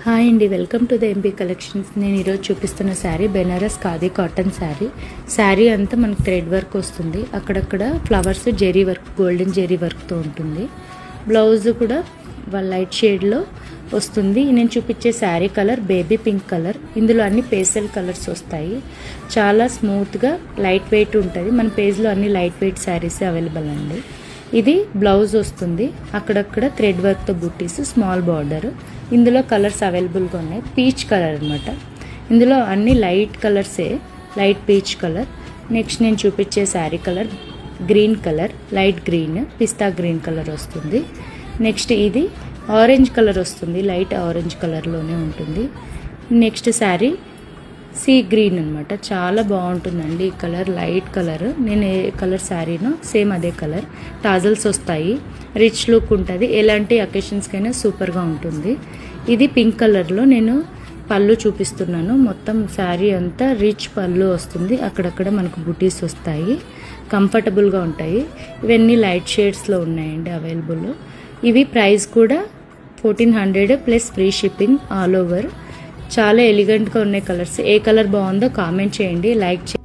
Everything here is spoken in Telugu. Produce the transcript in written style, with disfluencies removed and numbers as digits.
హాయ్ అండి, welcome to the MP collections. నేను ఈరోజు చూపిస్తున్న శారీ బెనారస్ ఖాదీ కాటన్ శారీ అంతా మనకు థ్రెడ్ వర్క్ వస్తుంది. అక్కడక్కడ flowers zari work, golden zari వర్క్తో ఉంటుంది. బ్లౌజ్ కూడా లైట్ షేడ్లో వస్తుంది. నేను చూపించే sari colour baby pink colour. ఇందులో అన్ని పేస్టల్ కలర్స్ వస్తాయి. చాలా స్మూత్గా లైట్ వెయిట్ ఉంటుంది. మన పేజ్లో అన్ని లైట్ వెయిట్ శారీస్ అవైలబుల్ అండి. ఇది బ్లౌజ్ వస్తుంది. అక్కడక్కడ థ్రెడ్ వర్క్తో బుట్టీస్, స్మాల్ బార్డర్. ఇందులో కలర్స్ అవైలబుల్గా ఉన్నాయి. పీచ్ కలర్ అనమాట. ఇందులో అన్ని లైట్ కలర్సే, లైట్ పీచ్ కలర్. నెక్స్ట్ నేను చూపించే sari colour green colour, light green, pista green colour వస్తుంది. నెక్స్ట్ ఇది ఆరెంజ్ కలర్ వస్తుంది, లైట్ ఆరెంజ్ కలర్లోనే ఉంటుంది. నెక్స్ట్ శారీ సీ గ్రీన్ అనమాట. చాలా బాగుంటుందండి ఈ కలర్, లైట్ కలర్. నేను ఏ కలర్ శారీనో సేమ్ అదే కలర్. టాజల్స్ వస్తాయి, రిచ్ లుక్ ఉంటుంది. ఎలాంటి అకేషన్స్కైనా సూపర్గా ఉంటుంది. ఇది పింక్ కలర్లో నేను పళ్ళు చూపిస్తున్నాను. మొత్తం శారీ అంతా రిచ్ పళ్ళు వస్తుంది. అక్కడక్కడ మనకు బుటీస్ వస్తాయి, కంఫర్టబుల్గా ఉంటాయి. ఇవన్నీ లైట్ షేడ్స్లో ఉన్నాయండి అవైలబుల్. ఇవి ప్రైస్ కూడా 1400 plus free shipping all over. చాలా ఎలిగెంట్గా ఉన్నాయి కలర్స్. ఏ కలర్ బాగుందో కామెంట్ చేయండి, లైక్ చేయండి.